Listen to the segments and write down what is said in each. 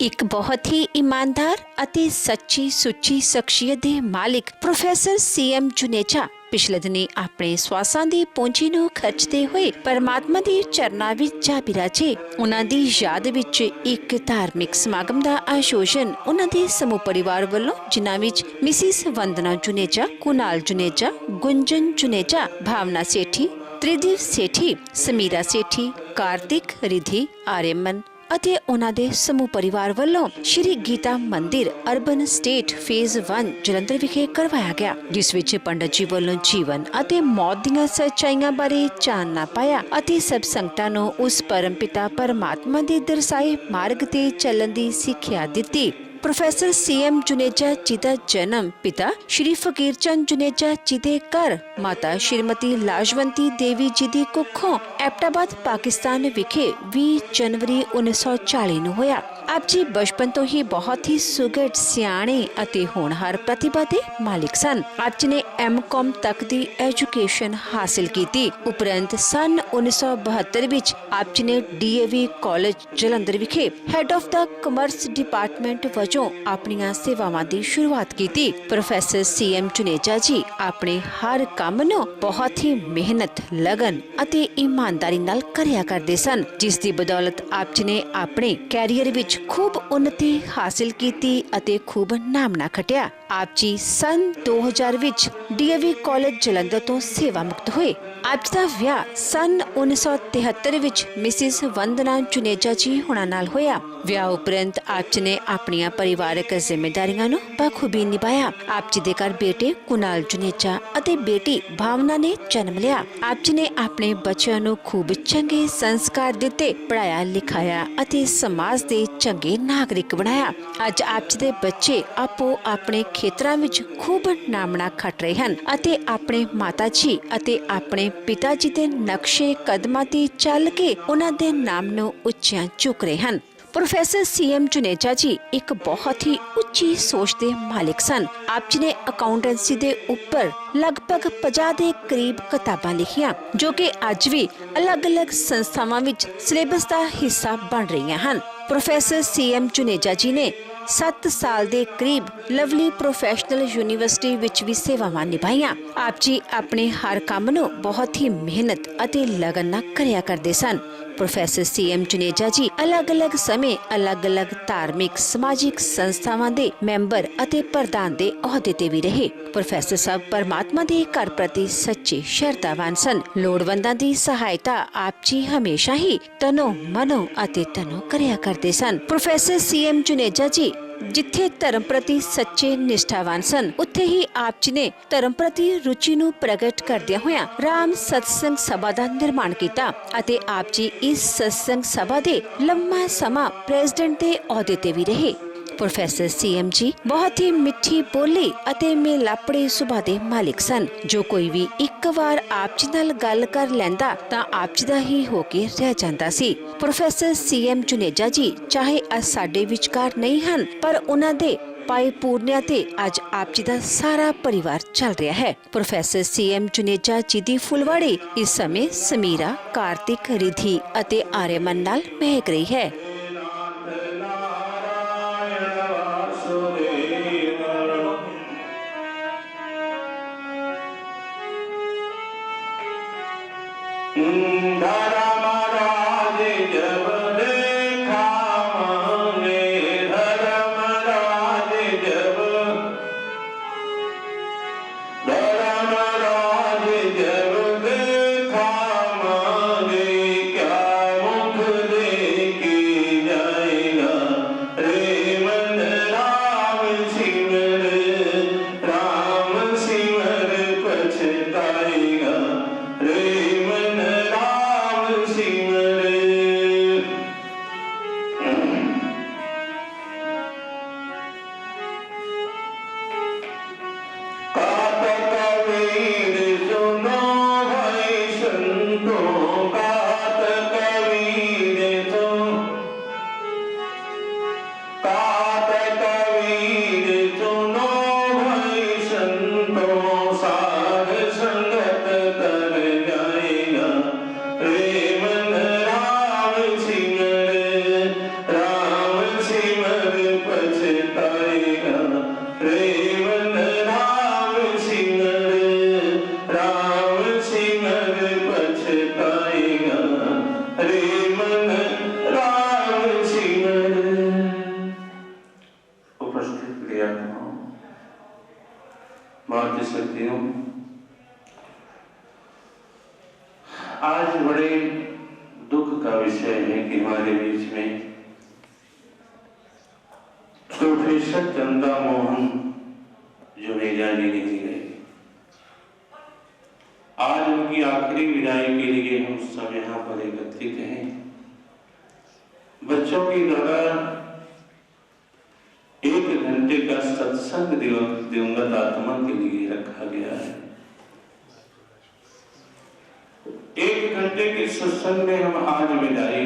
ਇੱਕ ਬਹੁਤ ਹੀ ਇਮਾਨਦਾਰ ਅਤੇ ਸੱਚੀ ਸੁੱਚੀ ਸ਼ਖਸੀਅਤ ਦੇ ਮਾਲਿਕ ਪ੍ਰੋਫੈਸਰ CM ਜੁਨੇਜਾ ਪਿਛਲੇ ਦਿਨੀ ਆਪਣੇ ਸਵਾਸਾਂ ਦੀ ਪੂੰਜੀ ਨੂੰ ਖਰਚਦੇ ਹੋਏ ਪਰਮਾਤਮਾ ਦੇ ਚਰਨਾਂ ਵਿੱਚ ਜਾ ਬਿਰਾਜੇ। ਉਹਨਾਂ ਦੀ ਯਾਦ ਵਿੱਚ ਇੱਕ ਧਾਰਮਿਕ ਸਮਾਗਮ ਦਾ ਆਯੋਜਨ ਉਹਨਾਂ ਦੇ ਸਮੂਹ ਪਰਿਵਾਰ ਵੱਲੋਂ, ਜਿਨ੍ਹਾਂ ਵਿੱਚ ਮਿਸਿਸ ਵੰਦਨਾ ਜੁਨੇਜਾ, ਕੁਨਾਲ ਜੁਨੇਜਾ, ਗੁੰਜਨ ਜੁਨੇਜਾ, ਭਾਵਨਾ ਸੇਠੀ, ਤ੍ਰਿਦੀਪ ਸੇਠੀ, ਸਮੀਰਾ ਸੇਠੀ, ਕਾਰਤਿਕ, ਰਿਧੀ, ਆर्यमन ਅਤੇ ਉਹਨਾਂ ਦੇ ਸਮੂਹ ਪਰਿਵਾਰ ਵੱਲੋਂ ਸ਼੍ਰੀ ਗੀਤਾ ਮੰਦਿਰ ਅਰਬਨ ਸਟੇਟ ਫੇਜ਼ 1 ਜਲੰਧਰ ਵਿਖੇ ਕਰਵਾਇਆ ਗਿਆ, ਜਿਸ ਵਿੱਚ ਪੰਡਤ ਜੀ ਵੱਲੋਂ ਜੀਵਨ ਅਤੇ ਮੌਤ ਦੀਆਂ ਸੱਚਾਈਆਂ ਬਾਰੇ ਚਾਨਣਾ ਪਾਇਆ ਅਤੇ ਸਭ ਸੰਗਤਾਂ ਨੂੰ ਉਸ ਪਰਮ ਪਿਤਾ ਪਰਮਾਤਮਾ ਦੇ ਦਰਸਾਏ ਮਾਰਗ ਤੇ ਚੱਲਣ ਦੀ ਸਿੱਖਿਆ ਦਿੱਤੀ। ਪ੍ਰੋਫੈਸਰ CM ਜੁਨੇਜਾ ਜੀ ਦਾ ਜਨਮ ਪਿਤਾ ਸ਼੍ਰੀ ਫਕੀਰ ਚੰਦ ਜੁਨੇਜਾ ਜੀ ਦੇ ਘਰ ਮਾਤਾ ਸ਼੍ਰੀਮਤੀ ਲਾਜਵੰਤੀ ਦੇਵੀ ਜੀ ਦੀ ਕੁੱਖੋਂ ਐਬਟਾਬਾਦ ਪਾਕਿਸਤਾਨ ਵਿਖੇ 20 ਜਨਵਰੀ 1940 ਨੂੰ ਹੋਇਆ। ਆਪ ਜੀ ਬਚਪਨ ਤੋਂ ਹੀ ਬਹੁਤ ਹੀ ਸੁਘੜ, ਸਿਆਣੇ ਅਤੇ ਹੋਣਹਾਰ ਪ੍ਰਤਿਭਾ ਦੇ ਮਾਲਿਕ ਸਨ। ਆਪ ਜੀ ਨੇ M.Com ਤੱਕ ਦੀ ਐਜੂਕੇਸ਼ਨ ਹਾਸਿਲ ਕੀਤੀ। ਉਪਰੰਤ ਸਨ 1972 ਵਿੱਚ ਆਪ ਜੀ ਨੇ DAV ਕਾਲਜ ਜਲੰਧਰ ਵਿਖੇ head of the commerce department ਵਜੋਂ ਆਪਣੀਆਂ ਸੇਵਾਵਾਂ ਦੀ ਸ਼ੁਰੂਆਤ ਕੀਤੀ। ਪ੍ਰੋਫੈਸਰ CM ਜੁਨੇਜਾ ਜੀ ਆਪਣੇ ਹਰ ਕੰਮ ਨੂੰ ਬਹੁਤ ਹੀ ਮਿਹਨਤ, ਲਗਨ ਅਤੇ ਇਮਾਨਦਾਰੀ ਨਾਲ ਕਰਿਆ ਕਰਦੇ ਸਨ, ਜਿਸ ਦੀ ਬਦੌਲਤ ਆਪ ਜੀ ਨੇ ਆਪਣੇ ਕੈਰੀਅਰ ਵਿੱਚ ਖੂਬ ਉન્નਤੀ ਹਾਸਿਲ ਕੀਤੀ ਅਤੇ ਖੂਬ ਨਾਮਣਾ ਖਟਿਆ। ਆਪ ਜੀ ਸਨ 2000 ਵਿੱਚ DAV ਕਾਲਜ ਜਲੰਧਰ ਤੋਂ ਸੇਵਾ ਮੁਕਤ ਹੋਏ। ਆਪ ਜੀ ਦਾ ਵਿਆਹ ਸਨ 1973 ਵਿੱਚ ਮਿਸਿਸ ਵੰਦਨਾ ਜੁਨੇਜਾ ਜੀ ਹੁਣਾਂ ਨਾਲ ਹੋਇਆ। ਵਿਆਹ ਉਪਰੰਤ ਆਪ ਜੀ ਨੇ ਆਪਣੀਆਂ ਪਰਿਵਾਰਕ ਜ਼ਿੰਮੇਦਾਰੀਆਂ ਨੂੰ ਬਖੂਬੀ ਨਿਭਾਇਆ। ਆਪ ਜੀ ਦੇ ਘਰ ਬੇਟੇ ਕੁਨਾਲ ਜੁਨੇਜਾ ਅਤੇ ਬੇਟੀ ਭਾਵਨਾ ਨੇ ਜਨਮ ਲਿਆ। ਆਪ ਜੀ ਨੇ ਆਪਣੇ ਬੱਚਿਆਂ ਨੂੰ ਖੂਬ ਚੰਗੇ ਸੰਸਕਾਰ ਦਿੱਤੇ, ਪੜਾਇਆ ਲਿਖਾਇਆ ਅਤੇ ਸਮਾਜ ਦੇ ਚੰਗੇ ਨਾਗਰਿਕ ਬਣਾਇਆ। ਅੱਜ ਆਪ ਜੀ ਦੇ ਬੱਚੇ ਆਪੋ ਆਪਣੇ ਖੇਤਰਾਂ ਵਿੱਚ ਖੂਬ ਨਾਮਣਾ ਖੱਟ ਰਹੇ ਹਨ ਅਤੇ ਆਪਣੇ ਮਾਤਾ ਜੀ ਅਤੇ ਆਪਣੇ ਪਿਤਾ ਜੀ ਦੇ ਨਕਸ਼ੇ ਕਦਮਾਂ ਤੇ ਚੱਲ ਕੇ ਉਹਨਾਂ ਦੇ ਨਾਮ ਨੂੰ ਉੱਚਿਆਂ ਚੁੱਕ ਰਹੇ ਹਨ। ਪ੍ਰੋਫੈਸਰ CM ਜੁਨੇਜਾ ਜੀ ਇੱਕ ਬਹੁਤ ਹੀ ਉੱਚੀ ਸੋਚ ਦੇ ਮਾਲਿਕ ਸਨ। ਆਪ ਜੀ ਨੇ ਅਕਾਊਂਟੈਂਸੀ ਦੇ ਉੱਪਰ ਲਗਭਗ 50 ਦੇ ਕਰੀਬ ਕਿਤਾਬਾਂ ਲਿਖੀਆਂ, ਜੋ ਕਿ ਅੱਜ ਵੀ ਅਲੱਗ-ਅਲੱਗ ਸੰਸਥਾਵਾਂ ਵਿੱਚ ਸਿਲੇਬਸ ਦਾ ਹਿੱਸਾ ਬਣ ਰਹੀਆਂ ਹਨ। ਪ੍ਰੋਫੈਸਰ CM ਜੁਨੇਜਾ ਜੀ ਨੇ 7 ਸਾਲ ਦੇ ਕਰੀਬ ਲਵਲੀ ਪ੍ਰੋਫੈਸ਼ਨਲ ਯੂਨੀਵਰਸਿਟੀ ਵਿੱਚ ਵੀ ਸੇਵਾਵਾਂ ਨਿਭਾਈਆਂ। ਆਪ ਜੀ ਆਪਣੇ ਹਰ ਕੰਮ ਨੂੰ ਬਹੁਤ ਹੀ ਮਿਹਨਤ ਅਤੇ ਲਗਨ ਨਾਲ ਕਰਿਆ ਕਰਦੇ ਸਨ। ਪ੍ਰੋਫੈਸਰ CM ਜੁਨੇਜਾ ਜੀ ਅਲੱਗ-ਅਲੱਗ ਸਮੇਂ ਅਲੱਗ-ਅਲੱਗ ਧਾਰਮਿਕ ਸਮਾਜਿਕ ਸੰਸਥਾਵਾਂ ਦੇ ਮੈਂਬਰ ਅਤੇ ਪ੍ਰਧਾਨ ਦੇ ਅਹੁਦੇ ਤੇ ਵੀ ਰਹੇ। ਪ੍ਰੋਫੈਸਰ ਸਾਹਿਬ ਪਰਮਾਤਮਾ ਦੇ ਘਰ ਪ੍ਰਤੀ ਸੱਚੇ ਸ਼ਰਧਾਵਾਨ ਸਨ। ਲੋੜਵੰਦਾਂ ਦੀ ਸਹਾਇਤਾ ਆਪ ਜੀ ਹਮੇਸ਼ਾ ਹੀ ਤਨੋ ਮਨੋ ਅਤੇ ਤਨੋ ਕਰਿਆ ਕਰਦੇ ਸਨ। ਪ੍ਰੋਫੈਸਰ CM ਜੁਨੇਜਾ ਜੀ ਜਿੱਥੇ ਧਰਮ ਪ੍ਰਤੀ ਸੱਚੇ ਨਿਸ਼ਠਾਵਾਨ ਸਨ, ਉੱਥੇ ਹੀ ਆਪ ਜੀ ਨੇ ਧਰਮ ਪ੍ਰਤੀ ਰੁਚੀ ਨੂੰ ਪ੍ਰਗਟ ਕਰਦਿਆਂ ਹੋਇਆਂ ਰਾਮ ਸਤਸੰਗ ਸਭਾ ਦਾ ਨਿਰਮਾਣ ਕੀਤਾ ਅਤੇ ਆਪ ਜੀ ਇਸ ਸਤਸੰਗ ਸਭਾ ਦੇ ਲੰਮਾ ਸਮਾਂ ਪ੍ਰੈਜ਼ੀਡੈਂਟ ਦੇ ਅਹੁਦੇ ਤੇ ਵੀ ਰਹੇ। ਪ੍ਰੋਫੈਸਰ CM ਜੀ ਬਹੁਤ ਹੀ ਮਿੱਠੀ ਬੋਲੀ ਅਤੇ ਮਿਲਾਪੜੇ ਸੁਭਾਅ ਦੇ ਮਾਲਿਕ ਸਨ। ਜੋ ਕੋਈ ਵੀ ਇੱਕ ਵਾਰ ਆਪ ਜੀ ਨਾਲ ਗੱਲ ਕਰ ਲੈਂਦਾ ਤਾਂ ਆਪ ਜੀ ਦਾ ਹੀ ਹੋ ਕੇ ਰਹਿ ਜਾਂਦਾ ਸੀ। ਪ੍ਰੋਫੈਸਰ CM ਜੁਨੇਜਾ ਜੀ ਚਾਹੇ ਅੱਜ ਸਾਡੇ ਵਿਚਕਾਰ ਨਹੀਂ ਹਨ, ਪਰ ਉਹਨਾਂ ਦੇ ਪਾਏ ਪੂਰਨਿਆਂ ਤੇ ਅੱਜ ਆਪ ਜੀ ਦਾ ਸਾਰਾ ਪਰਿਵਾਰ ਚੱਲ ਰਿਹਾ ਹੈ। ਪ੍ਰੋਫੈਸਰ CM ਜੁਨੇਜਾ ਜੀ ਦੀ ਫੁਲਵਾੜੀ ਇਸ ਸਮੇਂ ਸਮੀਰਾ, ਕਾਰਤਿਕ, ਰਿਧੀ ਅਤੇ ਆर्यमन ਨਾਲ ਮਹਿਕ ਰਹੀ ਹੈ। आज बड़े दुख का विषय है कि हमारे बीच में प्रोफेसर चंदा मोहन जुनेजा जी नहीं रहे। आज उनकी आखिरी विदाई के लिए हम सब यहाँ पर एकत्रित हैं। बच्चों के द्वारा 1 घंटे का सत्संग दिवंगत आत्मा के लिए रखा गया है। 1 घंटे के सत्संग में हम आज विदाई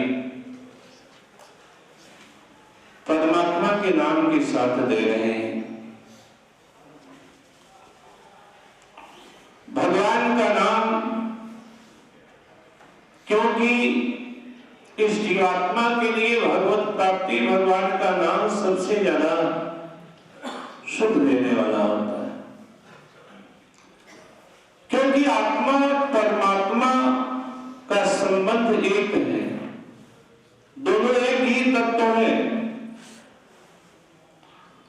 परमात्मा के नाम के साथ दे रहे हैं। भगवान का नाम, क्योंकि इस जीवात्मा के लिए भगवत प्राप्ति, भगवान का नाम सबसे ज्यादा सुख देने वाला होता है। क्योंकि आत्मा परमात्मा का संबंध एक है, दोनों एक ही तत्व है।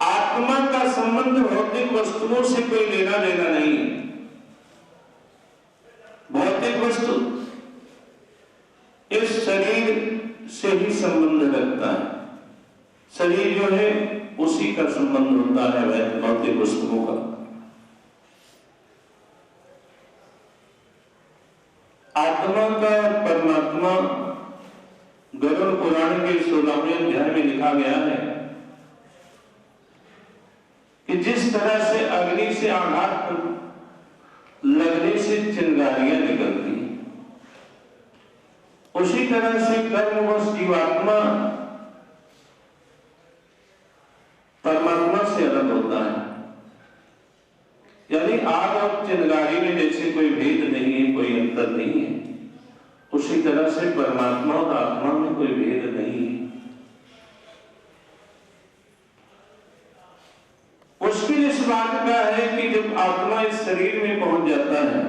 आत्मा का संबंध भौतिक वस्तुओं से कोई लेना देना नहीं है। भौतिक वस्तु इस शरीर से ही संबंध रखता है। शरीर जो है उसी का संबंध होता है भौतिक वस्तुओं का। आत्मा का परमात्मा गरुड़ पुराण के 16वें अध्याय में लिखा गया है कि जिस तरह से अग्नि से आघात लगने से चिंगारियां निकलती, उसी तरह से कर्मवश जीवात्मा परमात्मा से अलग होता है। यानी आग और चिंगारी में जैसे कोई भेद नहीं है, कोई अंतर नहीं है, उसी तरह से परमात्मा और आत्मा में कोई भेद नहीं है। मुश्किल इस बात का है कि जब आत्मा इस शरीर में पहुंच जाता है,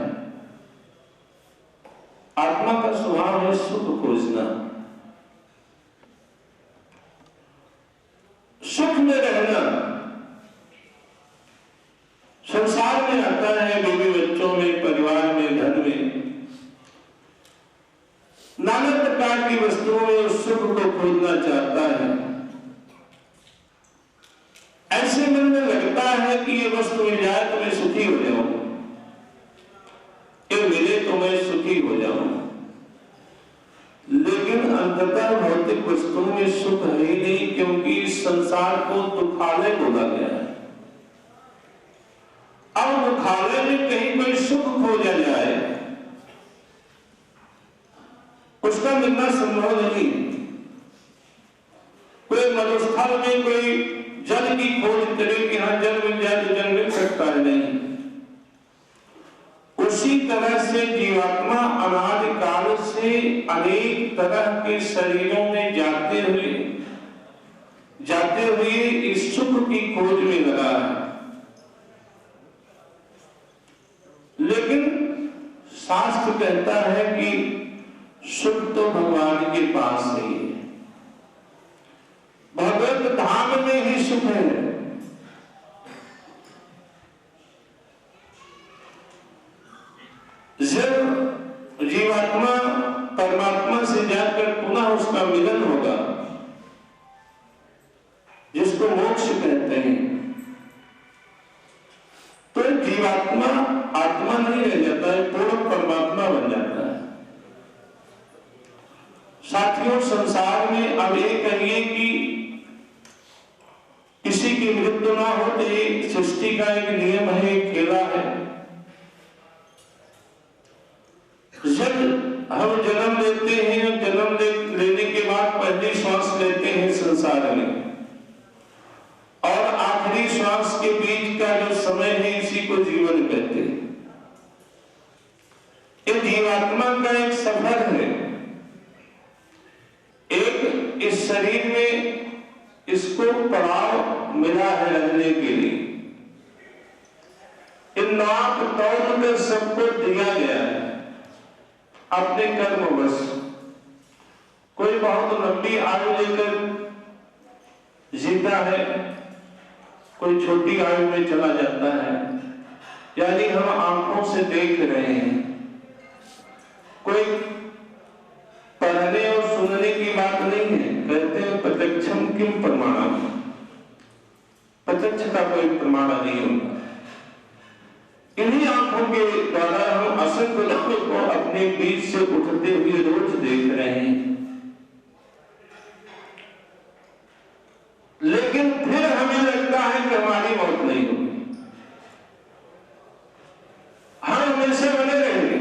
आत्मा का स्वभाव है सुख खोजना, सुख में रहना। संसार में आता है, बीवी बच्चों में, परिवार में, धन में, नाना प्रकार की वस्तुओं में उस सुख को खोजना चाहता है। ऐसे मन में लगता है कि ये वस्तु मिल जाए तो मैं सुखी हो जाऊं, ये मिले तो मैं सुखी हो जाऊं। लेकिन अंततः भौतिक वस्तुओं में सुख है ही नहीं, क्योंकि इस संसार को दुखालय बोला गया है। अब दुखालय में कहीं कोई सुख खोजा जाए, उसका मिलना संभव नहीं। कोई मरुस्थल में कोई जल की खोज करे कि हाँ जल मिल जाए तो जल मिल सकता है, नहीं। उसी तरह से जीवात्मा अनादि काल से अनेक तरह के शरीरों में जाते हुए इस सुख की खोज में लगा है। लेकिन शास्त्र कहता है कि सुख तो भगवान के पास ही है, भगवत धाम में ही सुख है। जब जीवात्मा परमात्मा से जाकर पुनः उसका मिलन होगा, जिसको मोक्ष कहते हैं, तो जीवात्मा आत्मा नहीं रह जाता है, पूर्ण परमात्मा बन जाता है। साथियों, संसार में अब ये कहिए कि किसी की मृत्यु ना हो तो एक सृष्टि का एक नियम है, एक खेला है। जब हम जन्म लेते हैं, जन्म लेने के बाद पहली श्वास लेते हैं संसार में, और आखिरी श्वास के बीच का जो समय है इसी को जीवन कहते हैं। ये जीवात्मा का एक सफर है। एक इस शरीर में इसको पड़ाव मिला है रहने के लिए, इन नाप तौल में सबको दिया गया है अपने कर्मवश। कोई बहुत लंबी आयु लेकर जीता है, कोई छोटी आयु में चला जाता है, यानी हम आंखों से देख रहे हैं। कोई नहीं है। कहते हैं प्रत्यक्षम किम प्रमाणम, प्रत्यक्ष का कोई प्रमाण नहीं होता। इन्हीं आंखों के द्वारा हम असंख्य लोगों को अपने बीच से उठते हुए रोज देख रहे हैं, लेकिन फिर हमें लगता है कि हमारी मौत नहीं होगी, हम हमेशा बने रहेंगे।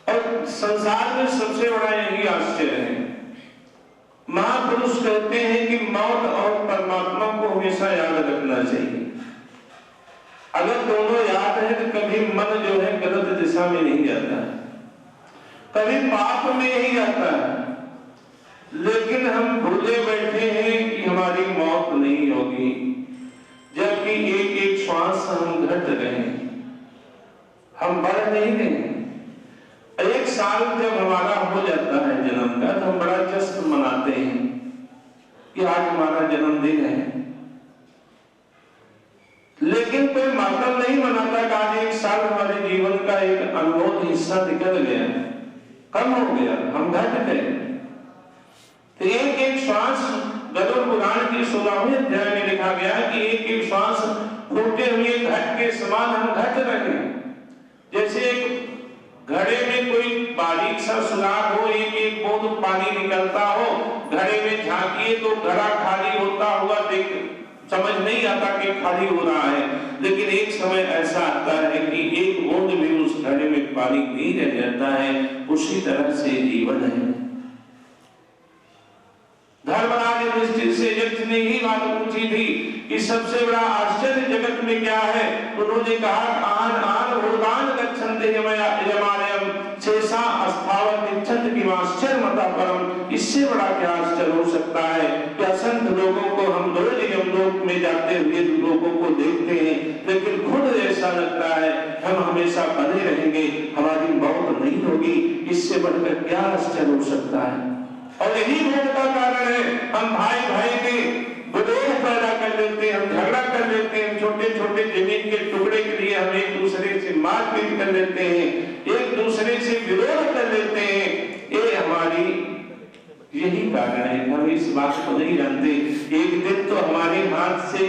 और संसार में सबसे बड़ा यही आश्चर्य है, महापुरुष कहते हैं कि मौत और परमात्मा को हमेशा याद रखना चाहिए। अगर दोनों याद है तो कभी मन जो है गलत दिशा में नहीं जाता है, कभी पाप में नहीं जाता है। लेकिन हम भूले बैठे हैं कि हमारी मौत नहीं होगी, जबकि एक एक श्वास हम घट रहे हैं, हम बढ़ नहीं रहे। एक साल जब हमारा हो जाता है जन्म का, तो हम बड़ा जश्न मनाते हैं कि आज हमारा जन्मदिन है। लेकिन कोई मातम नहीं मनाता कि आज एक साल हमारे जीवन का एक अनमोल हिस्सा निकल गया, कम हो गया, हम घट गए। तो एक एक श्वास, गरुड़ पुराण की 16वें अध्याय में लिखा गया कि एक एक श्वास फूटे हुए घट के समान हम घट रहे हैं। जैसे एक घड़े में कोई बारीक सा सुराख हो, एक एक बूंद पानी निकलता हो, घड़े में झांकिए तो घड़ा खाली होता हुआ देख समझ नहीं आता कि खाली हो रहा है। लेकिन एक समय ऐसा आता है कि एक बूंद भी उस घड़े में पानी नहीं रह जाता है। उसी तरह से जीवन है। धर्मराज युधिष्ठिर से यक्ष ने ही बात पूछी थी कि सबसे बड़ा आश्चर्य जगत में क्या है। उन्होंने कहा आन आन भूतान गच्छन्ते यमालयम शेषा अस्थावर निच्छन्त किमाश्चर्य मता परम। इससे बड़ा क्या आश्चर्य हो सकता है कि असंख्य लोगों को हम रोज यमलोक में जाते हुए लोगों को देखते हैं, लेकिन खुद ऐसा लगता है हम हमेशा बने रहेंगे, हमारी मौत नहीं होगी। इससे बढ़कर क्या आश्चर्य हो सकता है। और यही मौत का कारण है हम भाई भाई के विरोध पैदा कर लेते हैं, हम झगड़ा कर लेते हैं, छोटे छोटे जमीन के टुकड़े के लिए हम एक दूसरे से मारपीट कर लेते हैं, एक दूसरे से विरोध कर लेते हैं। ये हमारी यही कारण है, हम इस बात को नहीं जानते। एक दिन तो हमारे हाथ से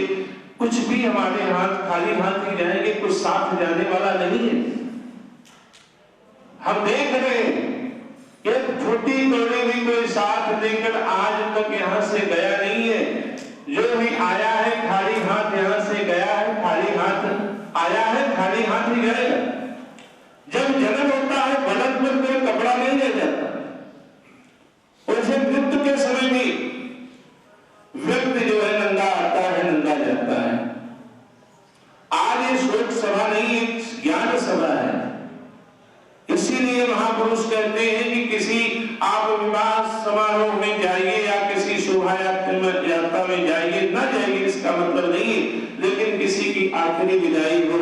कुछ भी, हमारे हाथ खाली हाथ ही जाएंगे, कुछ साथ जाने वाला नहीं है। हम देख रहे हैं एक छोटी कौड़ी भी कोई साथ लेकर आज तक यहाँ से गया नहीं है। जो भी आया है खाली हाथ यहाँ से गया है, खाली हाथ आया है, खाली हाथ ही जाएगा। जब जन्म होता है बदन पर कोई कपड़ा नहीं रह जाता। वैसे मृत्यु के समय भी व्यक्ति जो है नंगा आता है, नंगा जाता है। आज ये शोक सभा नहीं, एक ज्ञान सभा है। इसीलिए महापुरुष कहते हैं कि किसी आप विवाह समारोह में जाइए या किसी शोभा यात्रा में जाइए, ना जाइए इसका मतलब नहीं, लेकिन किसी की आखिरी विदाई हो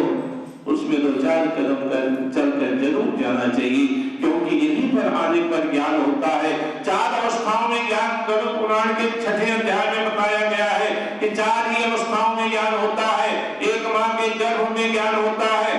उसमें 2-4 कदम चलकर जरूर जाना चाहिए, क्योंकि यहीं पर आने पर ज्ञान होता है। 4 अवस्थाओं में ज्ञान गरुड़ पुराण के 6वें अध्याय में बताया गया है कि 4 ही अवस्थाओं में ज्ञान होता है। एक माँ के गर्भ में ज्ञान होता है,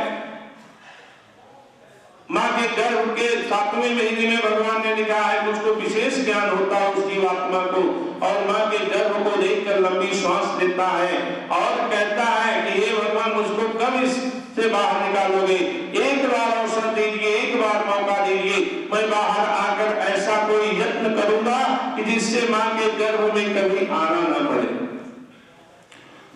माँ के गर्भ के 7वें महीने में भगवान ने लिखा है उसको विशेष ज्ञान होता है उस जीवात्मा को, और माँ के गर्भ को देखकर लंबी श्वास लेता है और कहता है कि हे भगवान मुझको कब इससे बाहर निकालोगे, एक बार अवसर दीजिए, एक बार मौका दीजिए, मैं बाहर आकर ऐसा कोई यत्न करूंगा कि जिससे माँ के गर्भ में कभी आना न पड़े।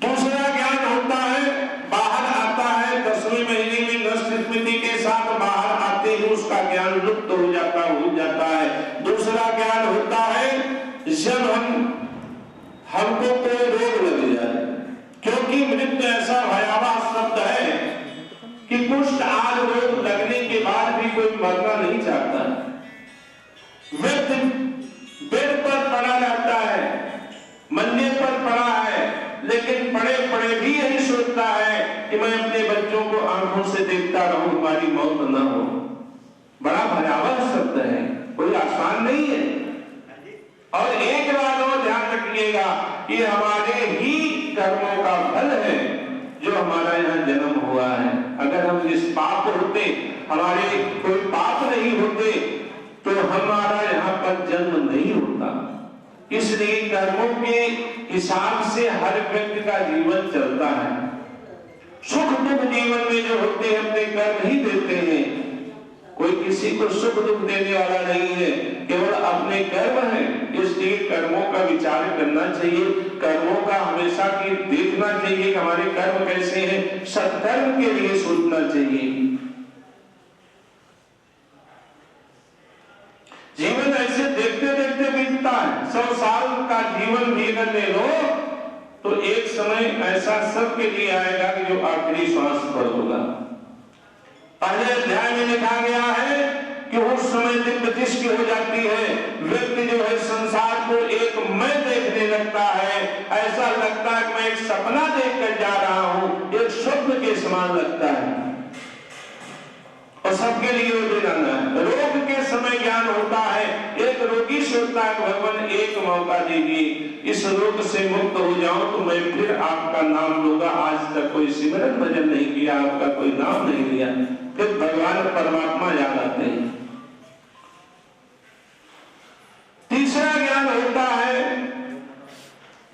दूसरा ज्ञान होता है, बाहर आता है 10वें महीने में नष्ट स्मृति के साथ बाहर आते ही उसका ज्ञान लुप्त हो जाता, भूल जाता है। दूसरा ज्ञान होता है जब हमको कोई रोग लग जाए, क्योंकि मृत्यु ऐसा भयावह शब्द है कि कुष्ठ आदि रोग लगने के बाद भी कोई मरना नहीं चाहता। व्यक्ति बेड पर पड़ा रहता है, मंजे पर पड़ा है, लेकिन पड़े पड़े भी यही सोचता है कि मैं अपने बच्चों को आंखों से देखता रहूं, हमारी मौत न हो। बड़ा भयावह शब्द है, कोई आसान नहीं है। और एक बात और ध्यान रखिएगा कि हमारे ही कर्मों का फल है जो हमारा यहाँ जन्म हुआ है। अगर हम निष्पाप होते, हमारे कोई पाप नहीं होते, तो हमारा यहाँ पर पर जन्म नहीं होता। इसलिए कर्मों के हिसाब से हर व्यक्ति का जीवन चलता है। सुख दुख जीवन में जो होते हैं अपने कर्म ही देते हैं। कोई किसी को सुख दुख देने वाला नहीं है, केवल अपने कर्म है। इसलिए कर्मों का विचार करना चाहिए, कर्मों का हमेशा की देखना चाहिए कि हमारे कर्म कैसे हैं, सत्कर्म के लिए सोचना चाहिए। जीवन ऐसे देखते देखते बीतता है। 100 साल का जीवन भी अगर ले लो तो एक समय ऐसा सबके लिए आएगा कि जो आखिरी श्वास पर होगा। पहले अध्याय में लिखा गया है कि उस समय दिव्य दृष्टि हो जाती है, व्यक्ति जो है संसार को एक मैं देखने लगता है। ऐसा लगता है कि मैं एक सपना देखकर जा रहा हूं, एक स्वप्न के समान लगता है। और सबके लिए वो जाना है। रोग के समय ज्ञान होता है। एक रोगी सोचता है भगवान एक मौका दीजिए, इस रोग से मुक्त हो जाऊं तो मैं फिर आपका नाम लूंगा। आज तक कोई सिमरन भजन नहीं किया, आपका कोई नाम नहीं लिया, फिर भगवान परमात्मा याद आते हैं। तीसरा ज्ञान होता है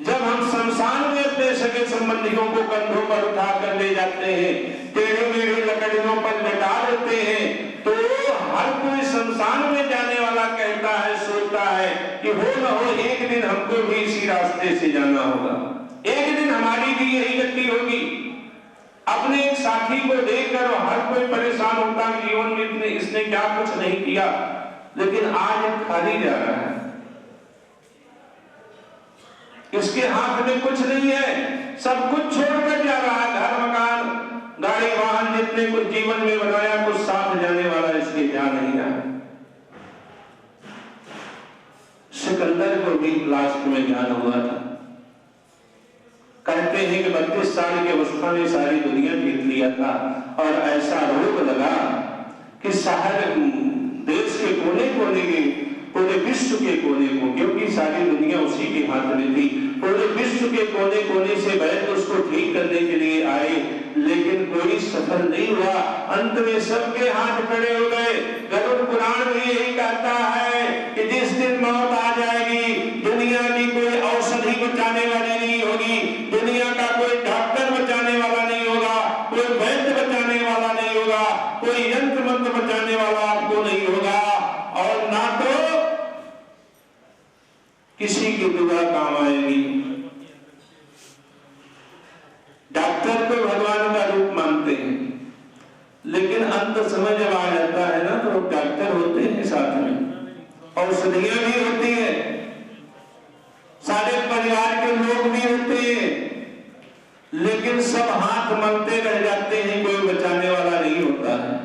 जब हम शमशान में अपने सगे संबंधियों को कंधों पर उठा कर ले जाते हैं, टेढ़ी मेढ़ी लकड़ियों पर लटा देते हैं, तो हर कोई शमशान में जाने वाला कहता है, सोचता है कि हो न हो एक दिन हमको भी इसी रास्ते से जाना होगा, एक दिन हमारी भी यही गति होगी। अपने एक साथी को देखकर हर कोई परेशान होता है, जीवन में इसने क्या कुछ नहीं किया, लेकिन आज खाली जा रहा है, इसके हाथ में कुछ नहीं है, सब कुछ छोड़कर जा रहा है। घर मकान गाड़ी वाहन जितने कुछ जीवन में बनाया, कुछ साथ जाने वाला इसके जा नहीं रहा। सिकंदर को भी लास्ट में ज्ञान हुआ था। कहते हैं कि 32 साल की अवस्था में सारी दुनिया जीत लिया था और ऐसा रोग लगा कि शहर देश के कोने कोने के, पूरे विश्व के कोने को, क्योंकि सारी दुनिया उसी के हाथ में थी, पूरे विश्व के कोने कोने से वैद्य उसको ठीक करने के लिए आए, लेकिन कोई सफल नहीं हुआ। अंत में सबके हाथ खड़े हो गए। गरुड़ पुराण भी यही कहता है कि जिस दिन मौत आ जाएगी, दुनिया की कोई औषधि बचाने वाली नहीं होगी, दुनिया का कोई डॉक्टर बचाने वाला नहीं होगा, कोई वैद्य बचाने वाला नहीं होगा, कोई यंत्र मंत्र बचाने वाला आपको नहीं होगा, और ना तो किसी की दुआ काम आएगी। डॉक्टर को भगवान का रूप मानते हैं, लेकिन अंत समय जब आ जाता है ना, तो डॉक्टर होते हैं साथ में, औषधियां भी होती है, सारे परिवार के लोग भी होते हैं, लेकिन सब हाथ मलते रह जाते हैं, कोई बचाने वाला नहीं होता है।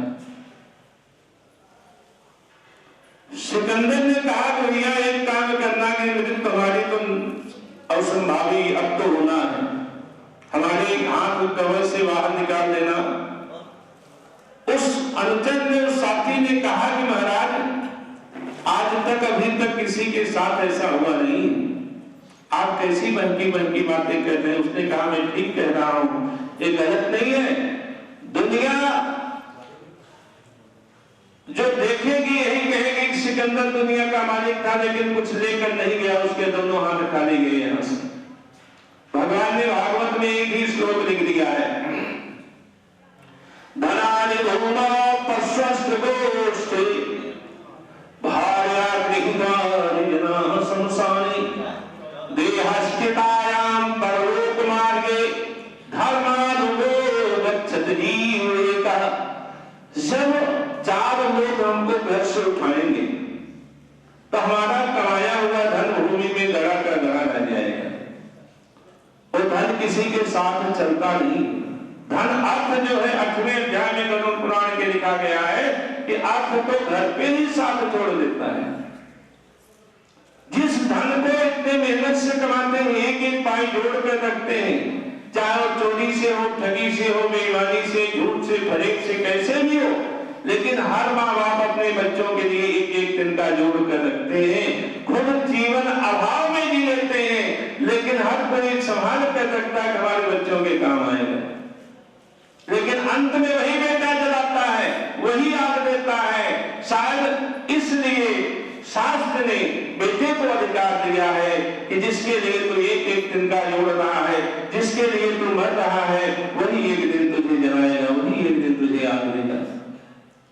सिकंदर ने कहा कि भैया एक काम करना कि मृत्यु तुम्हारी तुम असंभावी अब तो होना है, हमारे हाथ कवर से बाहर निकाल देना। उस अनुचर ने, उस साथी ने कहा कि महाराज आज तक अभी तक किसी के साथ ऐसा हुआ नहीं, आप कैसी बहकी बहकी बातें कर रहे हैं। उसने कहा मैं ठीक कह रहा हूं, ये गलत नहीं है। दुनिया जो देखेगी यही कहेगी कि सिकंदर दुनिया का मालिक था, लेकिन कुछ लेकर नहीं गया, उसके दोनों हाथ खाली गए यहां से। भगवान ने भागवत में एक ही श्लोक लिख दिया है, धनानि भूमा पश्वस्त गोष्ठे भार्या गृहीतानि जनाः शमशाने देहस्थितायां परलोक मार्गे धर्मानुगो गच्छति जीवेकः। जब 4 लोग हमको घर से उठाएंगे तो हमारा कमाया हुआ धन भूमि में गड़ा का गड़ा रह जाएगा। वो धन किसी के साथ चलता नहीं। धन अर्थ जो है 8वें अध्याय में गरुड़ पुराण के लिखा गया है कि अर्थ तो घर पे ही साथ छोड़ देता है। जिस धन को इतने मेहनत से कमाते हैं, एक एक पाई जोड़ कर रखते हैं, चाहे वो चोरी से हो, ठगी से हो, बेईमानी से, झूठ से, फरेब से, कैसे भी हो, लेकिन हर माँ बाप अपने बच्चों के लिए एक एक दिन का जोड़ कर रखते हैं। खुद जीवन अभाव में जी लेते हैं, लेकिन हर कोई संभाल कर रखता है हमारे बच्चों के काम आएगा। लेकिन अंत में वही बेटा जलाता है, वही आग देता है। शायद इसलिए शास्त्र ने दिया है कि जिसके लिए तू एक एक दिन का जोड़ रहा है, जिसके लिए तू मर रहा है, वही एक दिन तुझे जलाएगा, वही एक दिन तुझे आग देगा।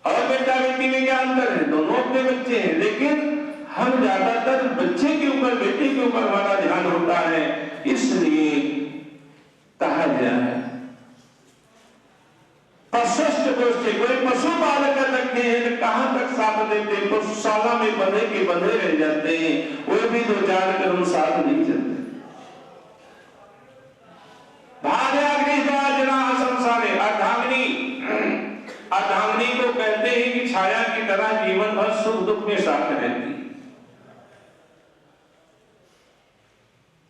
और बेटा बेटी में क्या अंतर है? दोनों अपने बच्चे हैं, लेकिन हम ज्यादातर बच्चे के ऊपर, बेटे के ऊपर हमारा ध्यान होता है, इसलिए कहा गया है पशुष्ट गोष्ठी। कोई पशु पालक रखे हैं, कहां तक साथ देते? पशुशाला में बंधे के बंधे रह जाते हैं, वो भी 2-4 कदम साथ नहीं चलते। अर्धांगिनी को कहते हैं कि छाया की तरह जीवन भर सुख दुख में साथ रहती,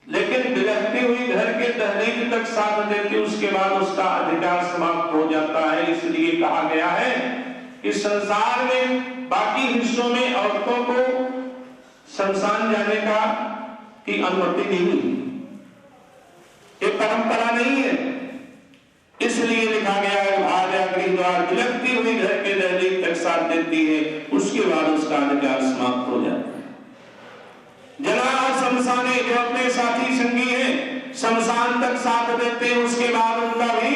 लेकिन बिगड़ती हुई घर के दहलीज तक साथ देती, उसके बाद उसका अधिकार समाप्त हो जाता है। इसलिए कहा गया है कि संसार में बाकी हिस्सों में औरतों को शमशान जाने का की अनुमति नहीं, ये परंपरा नहीं है। इसलिए लिखा गया है भार्या गृह द्वार बिलखती हुई घर के दहलीज तक साथ देती है, उसके बाद उसका अधिकार समाप्त हो जाता है। जना और शमशाने जो अपने साथी संगी हैं, शमशान तक साथ देते हैं, उसके बाद उनका भी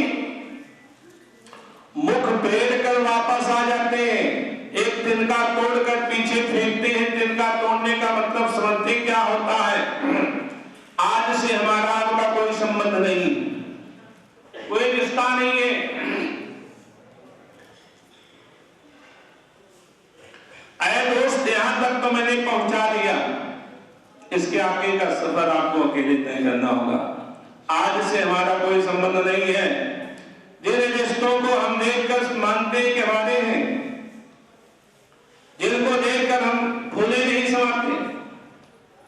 मुख फेर कर वापस आ जाते हैं। एक तिनका तोड़कर पीछे फेंकते हैं। तिनका तोड़ने का मतलब समझते क्या होता है? आज से हमारा आपका कोई संबंध नहीं, कोई रिश्ता नहीं है। ऐ दोस्त, यहां तक तो मैंने पहुंचा दिया, इसके आगे का सफर आपको अकेले तय करना होगा। आज से हमारा कोई संबंध नहीं है। जिन रिश्तों को हम देखकर मानते हैं कि हमारे हैं, जिनको देखकर हम फूले नहीं समाते,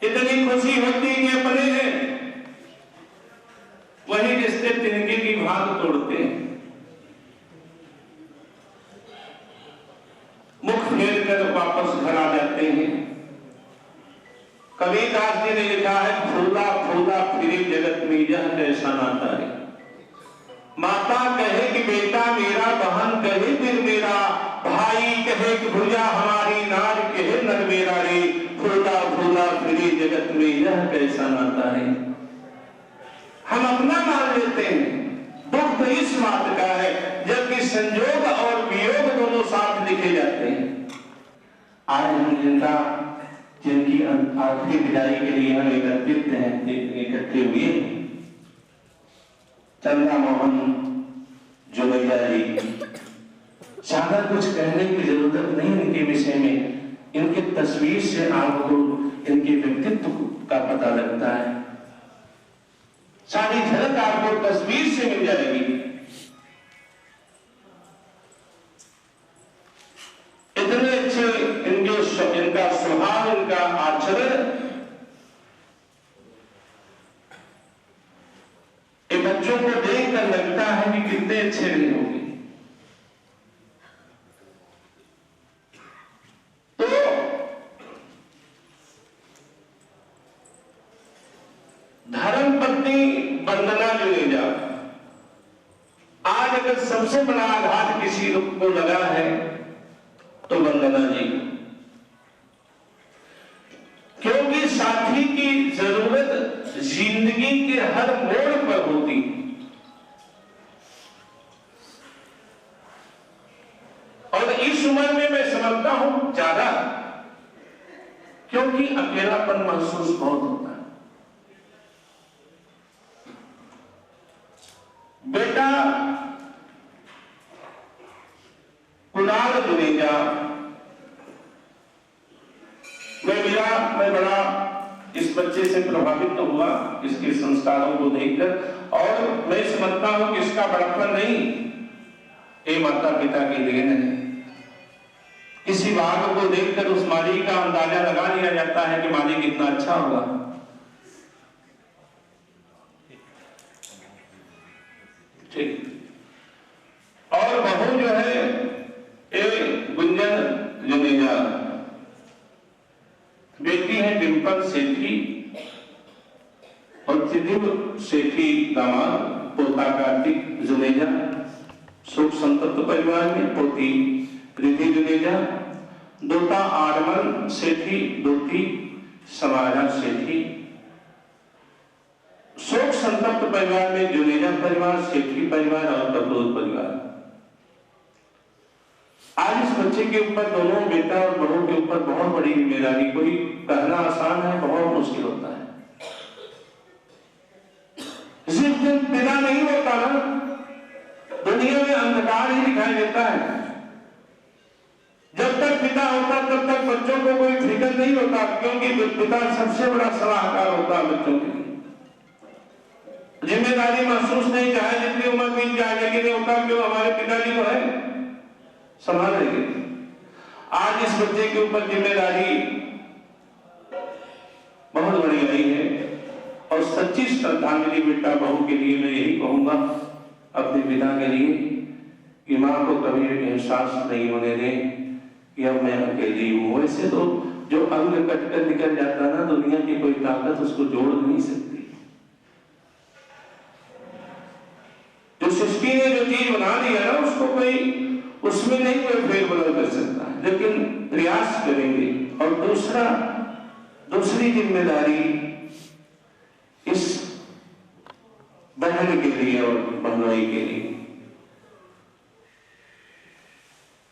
इतनी खुशी होती है कि अपने हैं, वही रिश्ते तिनके की भाग तोड़ते हैं, मुख फेर कर वापस घर आ जाते हैं। कबीरदास जी ने लिखा है, फूला फूला फिरे जगत में यह कैसा नाता है। माता कहे कि बेटा मेरा, बहन कहे फिर मेरा, भाई कहे कि भुजा हमारी, नार कहे नर मेरा रे, फूला फूला फिरे जगत में यह कैसा नाता है। हम अपना मान लेते हैं, दुख तो इस बात का है जबकि संयोग और वियोग दोनों साथ लिखे जाते हैं। आज हम जिनकी आखिरी विदाई के लिए हम एकत्रित हैं, इकट्ठे हुए, चंदा मोहन जुबैया जी, ज्यादा कुछ कहने की जरूरत नहीं इनके विषय में। इनकी तस्वीर से आपको इनके व्यक्तित्व का पता लगता है, सारी झलक आपको तस्वीर से मिल जाएगी। इतने अच्छे इनका स्वभाव, इनका आचरण, इन बच्चों को देखकर लगता है कि कितने अच्छे नहीं होंगे। तो धर्मपत्नी वंदना जुनेजा, आज अगर सबसे बड़ा आघात किसी को लगा है तो वंदना जी, क्योंकि साथी की जरूरत जिंदगी के हर मोड़ पर होती, और इस उम्र में मैं समझता हूं ज्यादा, क्योंकि अकेलापन महसूस बहुत होता है। बेटा कुणाल जुनेजा, मैं बड़ा इस बच्चे से प्रभावित तो हुआ, इसके संस्कारों को देखकर, और मैं समझता हूं कि इसका बड़प्पन नहीं, ये माता पिता की देन है। किसी बाघ को देखकर उस मालिक का अंदाजा लगा लिया जाता है कि मालिक कितना अच्छा होगा। ठीक। और बहू जो है गुंजन जुनेजा, बेटी है डिम्पल सेठी और त्रिदिव सेठी दामाद, पोता कार्तिक जुनेजा, सुख संतप्त परिवार में, पोती रिधि जुनेजा, दोता आरमन सेठी दोती, समारा सेठी, शोक संतप्त परिवार में जुनेजा परिवार, सेठी परिवार और कपूर परिवार। आज इस बच्चे के ऊपर, दोनों बेटा और बहू के ऊपर बहुत बड़ी जिम्मेदारी। कोई कहना आसान है, बहुत मुश्किल होता है। जिस दिन पिता नहीं होता ना, दुनिया में अंधकार ही दिखाई देता है। जब तक पिता होता तब तक बच्चों को कोई फिक्र नहीं होता, क्योंकि पिता सबसे बड़ा सलाहकार होता है बच्चों के लिए। जिम्मेदारी महसूस नहीं, चाहे जितनी उम्र बीत जाए, लेकिन ये होता क्यों, हमारे पिताजी को है, संभालेंगे। आज इस बच्चे के ऊपर जिम्मेदारी बहुत बड़ी आई है, और सच्ची श्रद्धांजलि बेटा बहू के लिए मैं यही कहूंगा, अपने पिता के लिए, कि मां को कभी एहसास नहीं होने दें कि अब मैं अकेली हूं। वैसे तो जो अंग कट कर निकल जाता है ना, दुनिया की कोई ताकत उसको जोड़ नहीं सकती। जो सृष्टि ने जो चीज बना दी है ना, उसको कोई, उसमें नहीं कोई फेरबदल कर सकता, लेकिन प्रयास करेंगे। और दूसरी जिम्मेदारी इस बहन के लिए और बहनोई के लिए,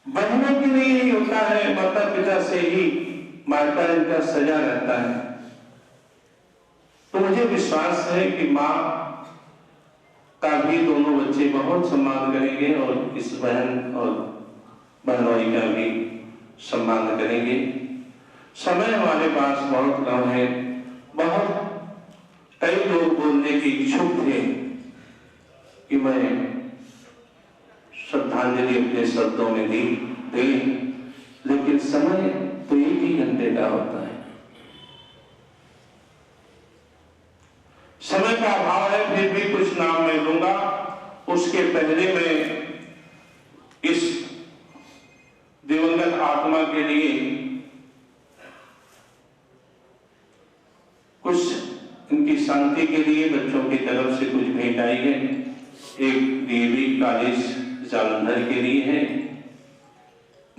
बहनों के लिए यही होता है, माता पिता से ही माता इनका सजा रहता है। तो मुझे विश्वास है कि माँ का भी दोनों बच्चे बहुत सम्मान करेंगे, और इस बहन और बहनोई का भी सम्मान करेंगे। समय हमारे पास बहुत कम है। बहुत कई लोग बोलने के इच्छुक थे कि मैं श्रद्धांजलि अपने शब्दों में दी, लेकिन समय तो एक ही घंटे का होता है। समय का अभाव है, फिर भी कुछ नाम मैं लूंगा। उसके पहले मैं इस दिवंगत आत्मा के लिए कुछ, इनकी शांति के लिए बच्चों की तरफ से कुछ भेंट आई है। एक डीएवी कॉलेज जालंधर के लिए है,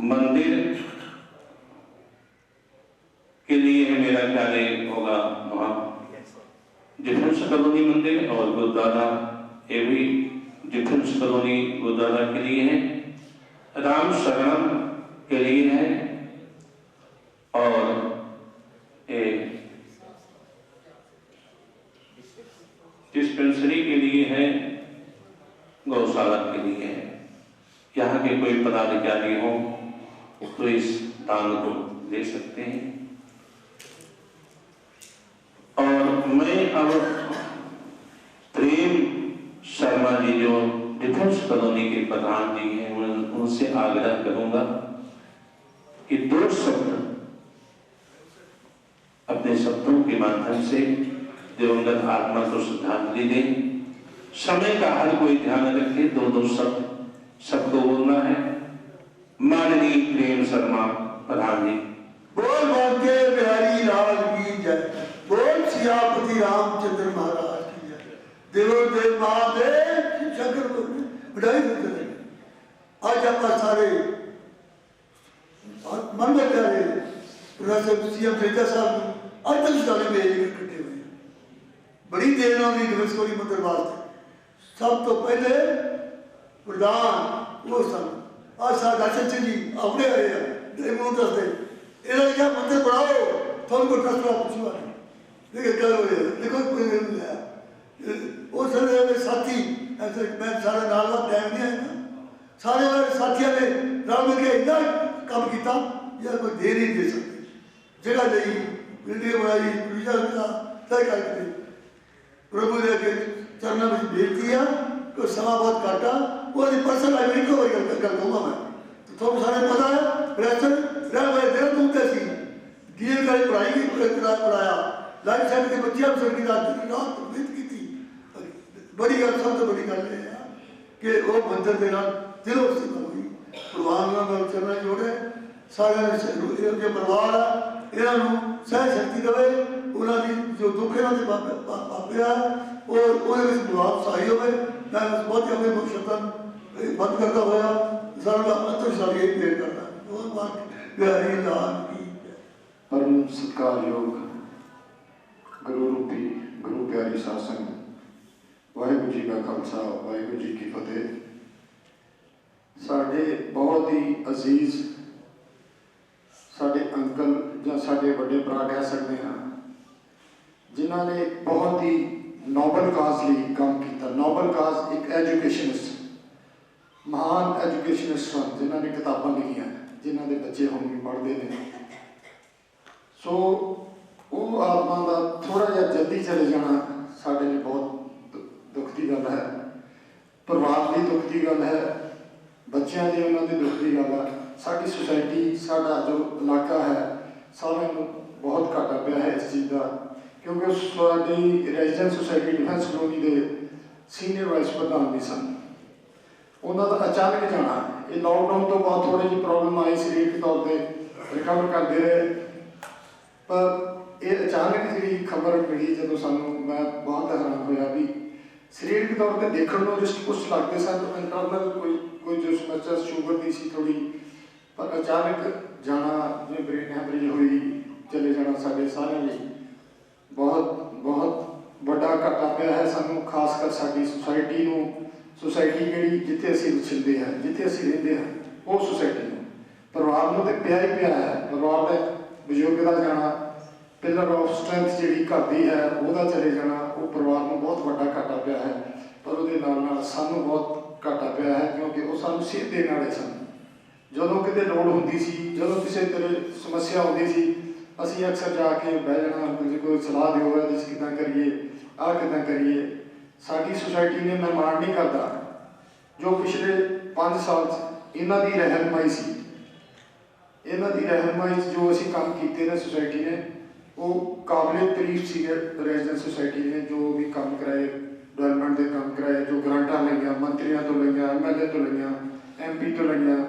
मंदिर के लिए है, मेरा ख्याल होगा वहां डिफेंस कॉलोनी मंदिर, और गुरुद्वारा ये भी डिफेंस कॉलोनी गुरुद्वारा के लिए है। राम शरण के लिए है, और डिस्पेंसरी के लिए है, गौशाला के लिए है। यहाँ के कोई पदाधिकारी हो तो इस दान को दे सकते हैं। और मैं अब प्रेम शर्मा जी जो डिफेंस कॉलोनी के प्रधान जी हैं, उनसे आग्रह करूंगा कि 2 शब्द अपने शब्दों के माध्यम से दिवंगत आत्मा को श्रद्धांजलि दें। समय का हर कोई ध्यान रखे, 2 शब्द सबको बोलना है। माननीय प्रेम शर्मा प्रधान जी। बोल बांके बिहारी लाल की जय, बोल सियापति रामचंद्र महाराज की जय। देवो देव महादेव शंकर बधाई देते हैं। आज आप सारे मन में प्यारे प्रोफेसर सीएम जूनेजा साहब आज तक सारे में इकट्ठे हुए हैं। बड़ी देर होगी दिवस को मंदिर वास्ते। सब तो पहले प्रधान वो सन आज साहब दर्शन सिंह जी अपने आए हैं, दसते इन्होंने क्या मंदिर बनाओ, थोड़ा को ट्रस्ट का पूछवा देखिए क्या हो रहा है, देखो कोई नहीं मिला वो समय में साथी ऐसे मैं सारे नाल टाइम नहीं है ना, सारे वाले साथियों ने राम के इतना काम किया यार कोई दे नहीं दे सकते। जगह नहीं, बिल्डिंग बनाई, वीजा मिला, तय करके प्रभु ने के चरणों में भेज दिया। तो समा बहुत काटा वो पर्सन लाइब्रेरी को कर दूंगा मैं। तो तुम सारे पता है रेस्टर रह गए देर तुम कैसी डीएल का पढ़ाई की पढ़ाया लाइफ साइड के बच्चे हम सर की रात मेहनत की थी। बड़ी गल सब तो बड़ी गल है कि वो मंदिर देना दिलों से हुई भगवान का चरणा जोड़े सारे जो परिवार है इन्हों सह शक्ति देवे उन्होंने जो दुख इन्होंने वापरिया और प्रभाव सही हो। मैं बहुत अपने शब्द बंद करता हुआ सारा अंतरशाली भेंट करता। बिहारी लाल की परम सत्कार योग गुरु रूपी गुरु प्यारी साध संगत वाहिगुरू जी का खालसा वाहिगुरू जी की फतेह। साढ़े बहुत ही अजीज साढ़े अंकल या साढ़े बड़े भरा कह सकते हैं जिन्होंने बहुत ही नोबल काज लिए काम किया। नोबल काज एक एजुकेशनिस्ट महान एजुकेशनिस्ट सन जिन्होंने किताबां लिखियां जिन्होंने बच्चे हम भी पढ़ते हैं। सो वो आत्मा का थोड़ा जहा जल्दी चले जाना साढ़े लिए बहुत दुख की गल है। परिवार की दुख की गल है, बच्चों की उन्होंने दुख की गल है। साड़ी सोसाइटी साड़ा जो इलाका है सारे बहुत घाटा पिया है इस चीज़ का, क्योंकि sari resident society defence colony के सीनियर वाइस प्रधान भी सन। उन्होंने अचानक जाना ये लॉकडाउन तो बाद थोड़ी जी प्रॉब्लम आई शरीरक तौर पर रिकवर करते रहे, पर यह अचानक जी खबर मिली जो सानू मैं बहुत हैरान होया भी शरीरक तौर पर देखने को रिस्ट कुछ लगते सन इंटरनल कोई जो समस्या शुगर की सी थोड़ी, पर अचानक जाना जो ब्रेन हैमरेज हुई चले जाना साढ़े सारे लिए बहुत बहुत बड़ा घाटा पिया है सानू। खासकर साड़ी सोसाइटी सोसाइटी जी जिथे असी विछलते हैं जिथे असी रहते हैं वो सोसाइटी परिवार में तो पिया ही पिया है। परिवार का बजुर्ग का जाना पिलर ऑफ स्ट्रेंथ जी घर की है वह चले जाना वो परिवार में बहुत बड़ा घाटा पिया है, पर वो सानू बहुत घाटा पिया है क्योंकि वो सानू सेध देने वाले सन। जो कितने लोड़ होंगी सी जो किसी तरह समस्या होती सी असी अक्सर जाके बह जाना कोई सलाह दो किदा करिए आ किदा करिए। साड़ी सोसाइटी ने मैं मान नहीं करता जो पिछले 5 साल इन्हों की रहनुमाई सी इन्हों की रहनुमाई जो असी काम किए ने सोसाइटी ने वो काबिल तारीफ सी रेजिडेंट सोसाइटी ने जो भी काम कराए डेवलपमेंट के काम कराए जो ग्रांटा लिया मंत्रियों तो लिया MLA तो लिया MP तो लिया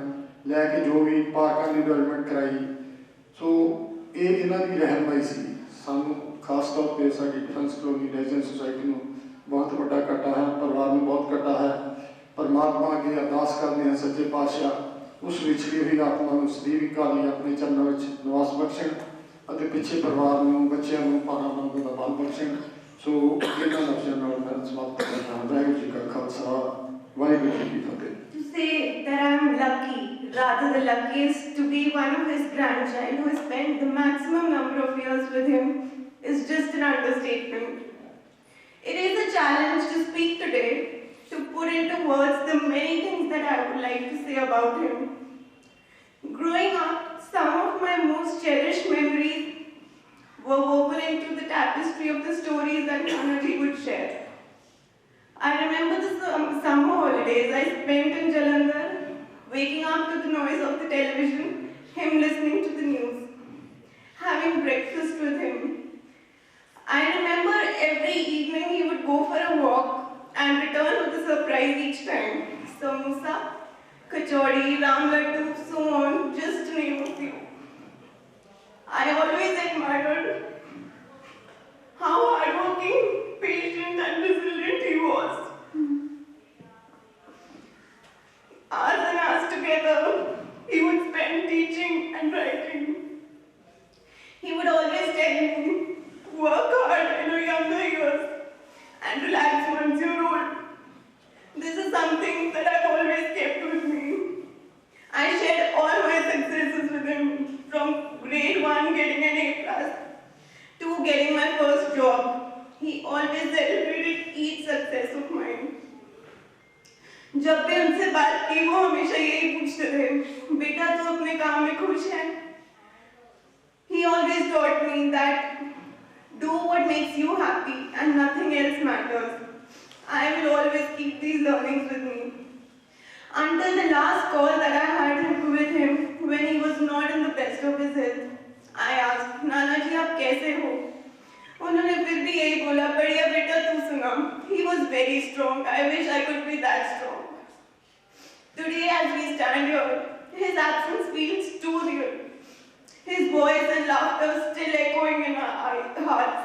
लैके जो भी पार्कों की डेवलपमेंट कराई। सो ये इन्हों की रहनुमाई सी सानू खास तौर पर sari defence colony resident society में बहुत बड़ा घाटा है, परिवार में बहुत घाटा है। परमात्मा अगे अरदास करते हैं सच्चे पातशाह उस विछड़ी हुई आत्मा को सदैव काली अपने चरणों में निवास बख्शण और पिछे परिवार में बच्चों को पाना बनने का बल बख्शण। सो इन्होंने लफ्ज़ों मैं समाप्त करना वाहिगुरू जी का खालसा वाहिगुरू जी की फतेह। To say that I am lucky, rather the luckiest to be one of his grandchild who has spent the maximum number of years with him is just an understatement. It is a challenge to speak today, to put into words the many things that I would like to say about him. Growing up, some of my most cherished memories were woven into the tapestry of the stories that Nanaji would share. I remember the summer holidays I spent in Jalandhar, waking up to the noise of the television, him listening to the news, having breakfast with him. I remember every evening he would go for a walk and return with a surprise each time. Samosa, kachori, ram laddu, so on, just to name a few. I always admired how hardworking, patient and resilient he was. Hours and hours together, he would spend teaching and writing. He would always tell me, work hard in your younger years and relax once you're old. This is something that I've always kept with me. I shared all my successes with him, from grade 1 getting an A+ to getting my first job. He always celebrated each success of mine. जब भी उनसे बात की वो हमेशा यही पूछते थे, बेटा तू अपने काम में खुश है? He always taught me that do what makes you happy and nothing else matters. I will always keep these learnings with me. Until the last call that I had with him when he was not in the best of his health, I asked, नाना जी आप कैसे हो? उन्होंने फिर भी यही बोला, बढ़िया बेटा तू सुना. He was very strong. I wish I could be that strong. Today as we stand here, his absence feels too real. His voice and laughter still echoing in our hearts.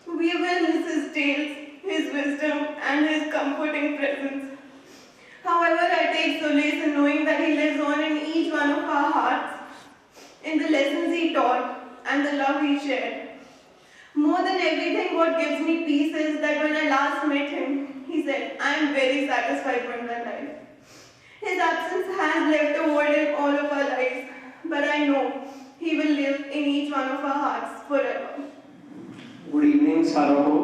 We will miss his tales, his wisdom and his comforting presence. However, I take solace in knowing that he lives on in each one of our hearts, in the lessons he taught and the love he shared. More everything, what gives me peace is that when I last met him, he said, I am very satisfied with my life. His absence has left a void in all of our lives, but I know he will live in each one of our hearts forever. Good evening सारों को।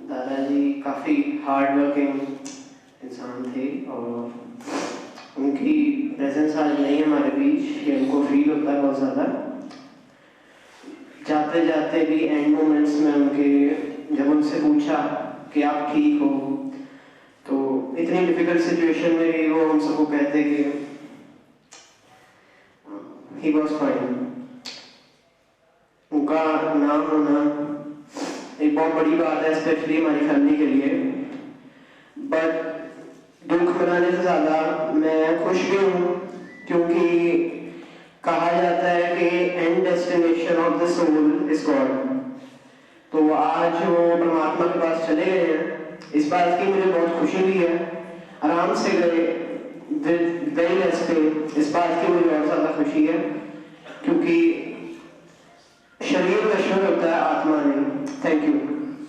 दादाजी काफ़ी hard working इंसान थे और उनकी presence आज नहीं है हमारे बीच, ये उनको फील होता है बहुत ज़्यादा। जाते जाते भी एंड मोमेंट्स में उनके जब उनसे पूछा कि आप ठीक हो, तो इतनी डिफिकल्ट सिचुएशन में भी वो हम सबको कहते कि ही वॉज फाइन। उनका नाम होना एक बहुत बड़ी बात है, स्पेशली हमारी फैमिली के लिए। बट दुख मनाने से ज़्यादा मैं खुश भी हूँ, क्योंकि कहा जाता है कि end destination of the soul is God. तो आज वो परमात्मा के पास चले गए हैं, इस बात की मुझे बहुत खुशी भी है। आराम से गए, वेरी लेस पे, इस बात की मुझे बहुत ज़्यादा खुशी है, क्योंकि शरीर नश्वर होता है, आत्मा नहीं। Thank you.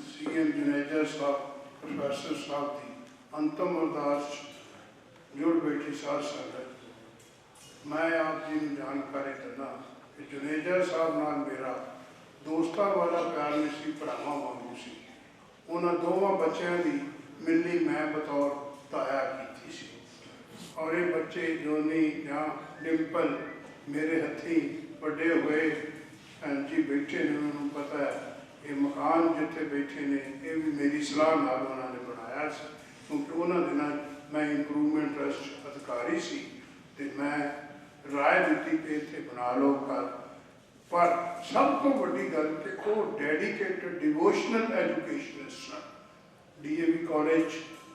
सीएम जुनेजा साहब, प्रोफेसर साहब की अंतिम अरदास जुड़ बैठी साथ संगत। मैं आप जी ਨੂੰ ਜਾਣਕਾਰੀ ਦਿੰਦਾ ਕਿ जुनेजा साहब ਨਾਲ ਮੇਰਾ ਦੋਸਤਾਂ ਵਾਲਾ ਪਿਆਰ ਨਹੀਂ ਸੀ, ਭਰਾਵਾਂ ਵਾਂਗੂ ਸੀ। ਉਹਨਾਂ ਦੋਵਾਂ ਬੱਚਿਆਂ ਦੀ ਮਿਲਣੀ ਮੈਂ ਬਤੌਰ ਤਾਇਆ ਕੀਤੀ ਸੀ, ਔਰ ਇਹ ਬੱਚੇ ਜੋਨੀ ਜਾਂ ਡਿੰਪਲ ਮੇਰੇ ਹੱਥੀਂ ਵੱਡੇ ਹੋਏ ਭੈਣ ਜੀ ਬੈਠੇ ਨੇ। ਉਹਨਾਂ ਨੂੰ ਪਤਾ ਹੈ ਇਹ ਮਕਾਨ ਜਿੱਥੇ ਬੈਠੇ ਨੇ ਇਹ ਵੀ ਮੇਰੀ ਸਲਾਹ ਨਾਲ ਉਹਨਾਂ ਨੇ ਬਣਾਇਆ ਸੀ, ਕਿਉਂਕਿ ਉਹਨਾਂ ਦਿਨਾਂ ਮੈਂ ਇੰਪਰੂਵਮੈਂਟ ਟਰਸਟ ਅਧਿਕਾਰੀ ਸੀ ਤੇ ਮੈਂ ਰਾਏ ਦਿੱਤੀ ਕਿ ਇੱਥੇ ਬਣਾ ਲਓ ਘਰ। ਪਰ ਸਭ ਤੋਂ ਵੱਡੀ ਗੱਲ ਕਿ ਉਹ ਡੈਡੀਕੇਟਡ ਡਿਵੋਸ਼ਨਲ ਐਜੂਕੇਸ਼ਨਿਸਟ ਸਨ। DAV ਕਾਲਜ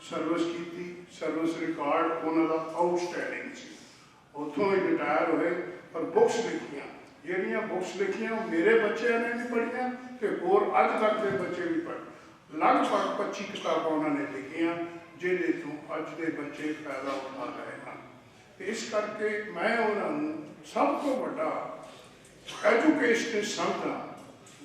ਸਰਵਿਸ ਕੀਤੀ, ਸਰਵਿਸ ਰਿਕਾਰਡ ਉਹਨਾਂ ਦਾ ਆਊਟਸਟੈਂਡਿੰਗ ਸੀ। ਉੱਥੋਂ ਹੀ ਰਿਟਾਇਰ ਹੋਏ, ਪਰ ਬੁੱਕਸ ਲਿਖੀਆਂ, ਜਿਹੜੀਆਂ ਬੁੱਕਸ ਲਿਖੀਆਂ ਮੇਰੇ ਬੱਚਿਆਂ ਨੇ ਵੀ ਪੜ੍ਹੀਆਂ ਤੇ ਹੋਰ ਅੱਜ ਤੱਕ ਦੇ ਬੱਚੇ ਵੀ ਪੜ੍ਹ। ਲਗਭਗ 25 ਕਿਤਾਬਾਂ ਉਹਨਾਂ ਨੇ ਲਿਖੀਆਂ, ਜਿਹਦੇ ਤੋਂ ਅੱਜ ਦੇ ਬੱਚੇ ਫਾਇਦਾ ਉਠਾ ਰਹੇ ਹਨ। ਤੇ ਇਸ ਕਰਕੇ ਮੈਂ ਉਹਨਾਂ ਨੂੰ ਸਭ ਤੋਂ ਵੱਡਾ ਐਜੂਕੇਸ਼ਨਿਸਟ ਸਮਝਦਾ,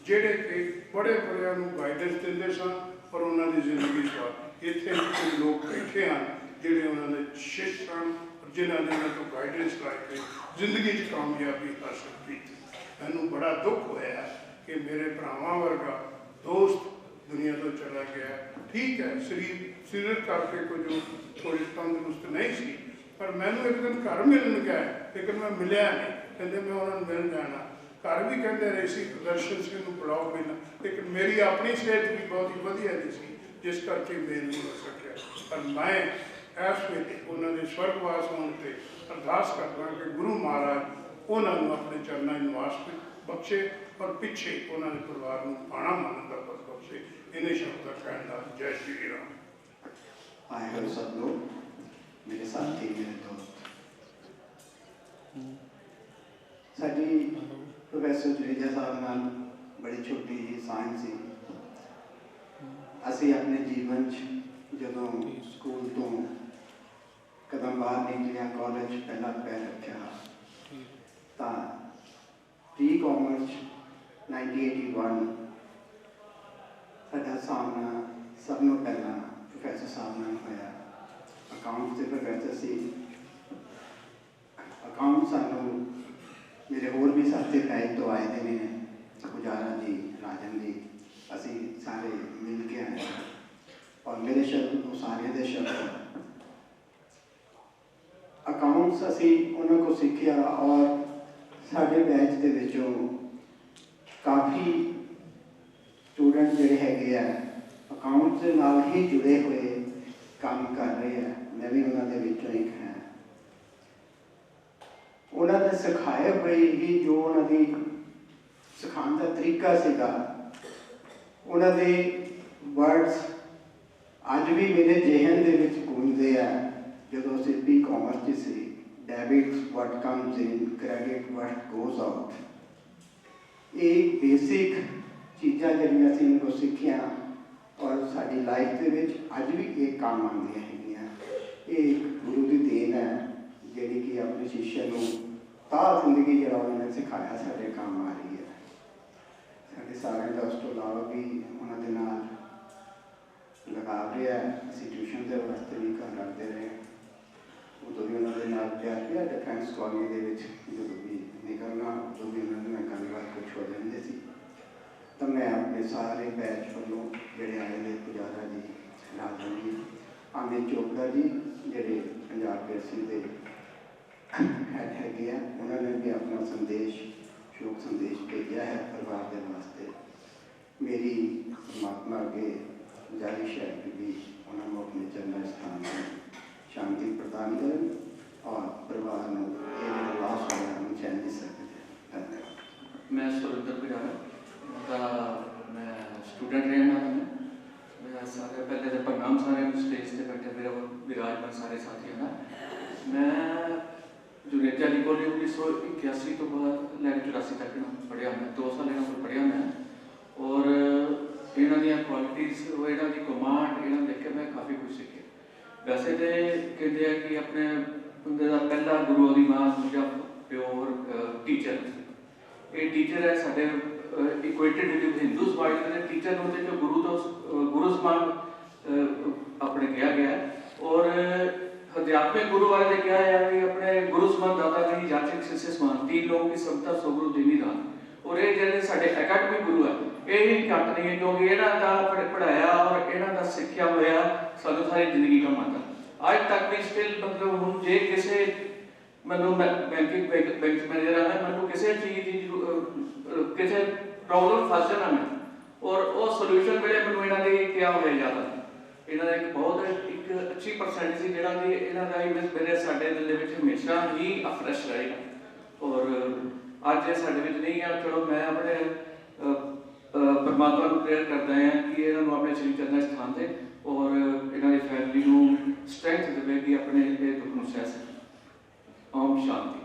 ਜਿਹੜੇ ਕਿ ਬੜੇ ਬੜਿਆਂ ਨੂੰ ਗਾਈਡੈਂਸ ਦਿੰਦੇ ਸਨ, ਪਰ ਉਹਨਾਂ ਦੀ ਜ਼ਿੰਦਗੀ ਚ ਇੱਥੇ ਕੁਝ ਲੋਕ ਬੈਠੇ ਹਨ ਜਿਹੜੇ ਉਹਨਾਂ ਦੇ ਸ਼ਿਸ਼ ਸਨ, ਜਿਨ੍ਹਾਂ ਨੇ ਉਹਨਾਂ ਤੋਂ ਗਾਈਡੈਂਸ ਲੈ ਕੇ ਜ਼ਿੰਦਗੀ 'ਚ ਕਾਮਯਾਬੀ ਹਾਸਲ ਕੀਤੀ। ਮੈਨੂੰ ਬੜਾ ਦੁੱਖ ਹੋਇਆ ਕਿ ਮੇਰੇ ਭਰਾਵਾਂ ਵਰਗਾ ਦੋਸਤ ਦੁਨੀਆ ਤੋਂ ਚਲਾ ਗਿਆ। ਠੀਕ ਹੈ, ਸਰੀਰ ਕਰਕੇ ਕੁਝ ਥੋੜ੍ਹੀ ਤੰਦਰੁਸਤ ਨਹੀਂ ਸੀ, ਪਰ ਮੈਨੂੰ ਇੱਕ ਦਿਨ ਘਰ ਮਿਲਣ ਗਿਆ, ਲੇਕਿਨ ਮੈਂ ਮਿਲਿਆ ਨਹੀਂ। ਕਹਿੰਦੇ ਮੈਂ ਉਹਨਾਂ ਨੂੰ ਮਿਲਣ ਜਾਣਾ। ਘਰ ਵੀ ਕਹਿੰਦੇ ਰਹੇ ਸੀ ਦਰਸ਼ਨ ਸਿੰਘ ਨੂੰ ਬੁਲਾਓ ਮਿਲਣ, ਲੇਕਿਨ ਮੇਰੀ ਆਪਣੀ ਸਿਹਤ ਵੀ ਬਹੁਤ ਹੀ ਵਧੀਆ ਨਹੀਂ ਸੀ, ਜਿਸ ਕਰਕੇ ਮੇਲ ਨਹੀਂ ਹੋ ਸਕਿਆ। ਪਰ ਮੈਂ ਇਸ ਵੇਲੇ ਉਹਨਾਂ ਦੇ ਸਵਰਗਵਾਸ ਹੋਣ 'ਤੇ ਅਰਦਾਸ ਕਰਦਾ ਕਿ ਗੁਰੂ ਮਹਾਰਾਜ ਉਹਨਾਂ ਨੂੰ ਆਪਣੇ ਚਰਨਾਂ 'ਚ ਨਿਵਾਸ ਬਖਸ਼ੇ, ਔਰ ਪਿੱਛੇ ਉਹਨਾਂ ਦੇ ਪਰਿਵਾਰ ਨੂੰ ਆਣਾ ਮੰਨਣ ਦਾ ਬਲ ਬਖਸ਼ੇ। ਇਹਨੇ ਸ਼ਬਦਾਂ ਕਹਿਣ ਦਾ ਜੈ ਸ਼੍ਰੀ ਰਾਮ। आए हो सब लोग, मेरे साथी, मेरे दोस्त। साडी प्रोफेसर जुनेजा साहब नाल बड़ी छोटी जी साइंस सी। असी अपने जीवन च जदों स्कूल तो कदम बाहर निकलिया, कॉलेज पहला पैर रखा, तो प्री कॉमर्स 1981 साडा सामना सब नूं पहला प्रोफेसर साहब नाल होया। अकाउंट के प्रोफेसर सी। अकाउंट सानू मेरे होर भी साथी पैज तो आए थे ने, गुजारा जी, राजन जी, असी सारे मिल के आए और मेरे शब्द वो सारे दे शब्द अकाउंट्स असी उन्होंने को सीखिया। और साडे बैच दे विचों काफ़ी स्टूडेंट जिहड़े हैगे आ अकाउंट्स दे नाल ही जुड़े हुए काम कर रहे हैं। मैं भी उन्होंने विचों एक है। उन्होंने सिखाए हुए ही जो उन्होंने सिखाने का तरीका सीगा, उन्होंने वर्ड्स अज भी मेरे जेहन दे विच गूंजदे आ। जो असीं बी कॉमर्स च सी, debit what comes in, credit what goes out. ये बेसिक चीज़ां जिहड़ियां असीं इनको सीखियां और साडी लाइफ दे विच अज भी एक काम आउंदियां हैगियां। ये एक गुरु की देन है जिहड़ी कि अपने शिष्य नूं ता जिंदगी जिहड़ा उन्होंने सिखाया साडे काम आ रही है। ਇਹ ਸਾਰਿਆਂ ਦਾ ਉਸ ਤੋਂ ਇਲਾਵਾ ਵੀ ਉਹਨਾਂ ਦੇ ਨਾਲ ਲਗਾਵ ਰਿਹਾ। ਅਸੀਂ ਟਿਊਸ਼ਨ ਦੇ ਵਾਸਤੇ ਵੀ ਘਰ ਰੱਖਦੇ ਰਹੇ। ਉਦੋਂ ਵੀ ਉਹਨਾਂ ਦੇ ਨਾਲ ਪਿਆ ਡਿਫੈਂਸ ਕਾਲਨੀ ਦੇ ਵਿੱਚ ਜਦੋਂ ਵੀ ਨਿਕਲਣਾ ਉਦੋਂ ਵੀ ਉਹਨਾਂ ਦੇ ਨਾਲ ਗੱਲਬਾਤ ਕੁਛ ਹੋ ਜਾਂਦੇ ਸੀ। ਤਾਂ ਮੈਂ ਆਪਣੇ ਸਾਰੇ ਬੈਚ ਵੱਲੋਂ ਜਿਹੜੇ ਆਏ ਨੇ ਪੁਜਾਰਾ ਜੀ, ਰਾਜਨ ਜੀ, ਅਮਿਤ ਚੋਪੜਾ ਜੀ ਜਿਹੜੇ ਪੰਜਾਬ ਪੀਐਸਸੀ ਦੇ ਹੈਡ ਹੈਗੇ ਆ, ਉਹਨਾਂ ਨੇ ਵੀ ਆਪਣਾ ਸੰਦੇਸ਼, ਸ਼ੋਕ ਸੰਦੇਸ਼ ਭੇਜਿਆ ਹੈ ਪਰਿਵਾਰ ਦੇ ਵਾਸਤੇ। ਮੇਰੀ ਪਰਮਾਤਮਾ ਅੱਗੇ ਗੁਜ਼ਾਰਿਸ਼ ਹੈ ਕਿ ਵੀ ਉਹਨਾਂ ਨੂੰ ਆਪਣੇ ਜਨਮ ਸਥਾਨ में शांति प्रदान करें और परिवार में ये जो लाश होया हम चैन दे सकते हैं। धन्यवाद। मैं सुरेंद्र पुजारा मैं स्टूडेंट रहना मैं सारे पहले तो प्रणाम सारे स्टेज से बैठे मेरा विराजमान सारे साथी हैं। मैं जुनेजा जी को 1981 तो बाद लैके 84 तक पढ़िया मैं 2 साल यहाँ पर पढ़िया मैं और इन्हों दी क्वालिटीज़ इन्हों की कमांड इन्होंने देख के मैं काफ़ी कुछ सीखी। वैसे तो कहते हैं कि अपने बंदे का पहला गुरु की मां दूजा प्योर टीचर। ये टीचर है साढ़े इक्वेटेड विद हिंदू समाज के टीचर होते जो गुरु समान अपने कहा गया है। और अध्यात्मिक गुरु वाले ने कहा है कि अपने गुरु समान दाता नहीं जाचक शिष्य समान 3 लोगों की समता सौ गुरु दीनी दान। और ये जो साढ़े अकेडमिक गुरु है यही घट नहीं है क्योंकि इन्हों का पढ़ाया और इन्हों का सिक्ख्या होया सानू सारी जिंदगी का माता अज तक भी स्टिल मतलब हूँ जे किसी मैं बैंकिंग बैंक मैनेजर है मैं किसी चीज़ की किसी प्रॉब्लम फस जाना मैं और वो सोल्यूशन मेरे मैं इन्हों की क्या हो जाता इन्हों एक बहुत एक अच्छी परसेंटेज जोड़ा कि इन्हों का इमेज मेरे साढ़े दिल में हमेशा ही फ्रैश रहेगा। और अज साढ़े नहीं है चलो मैं अपने परमात्मा को प्रेयर करता है कि इन्होंने अपने श्री चरण स्थान से और इन्होंने फैमिली को स्ट्रेंथ देवे कि अपने दुख को सह सकें। ओम शांति।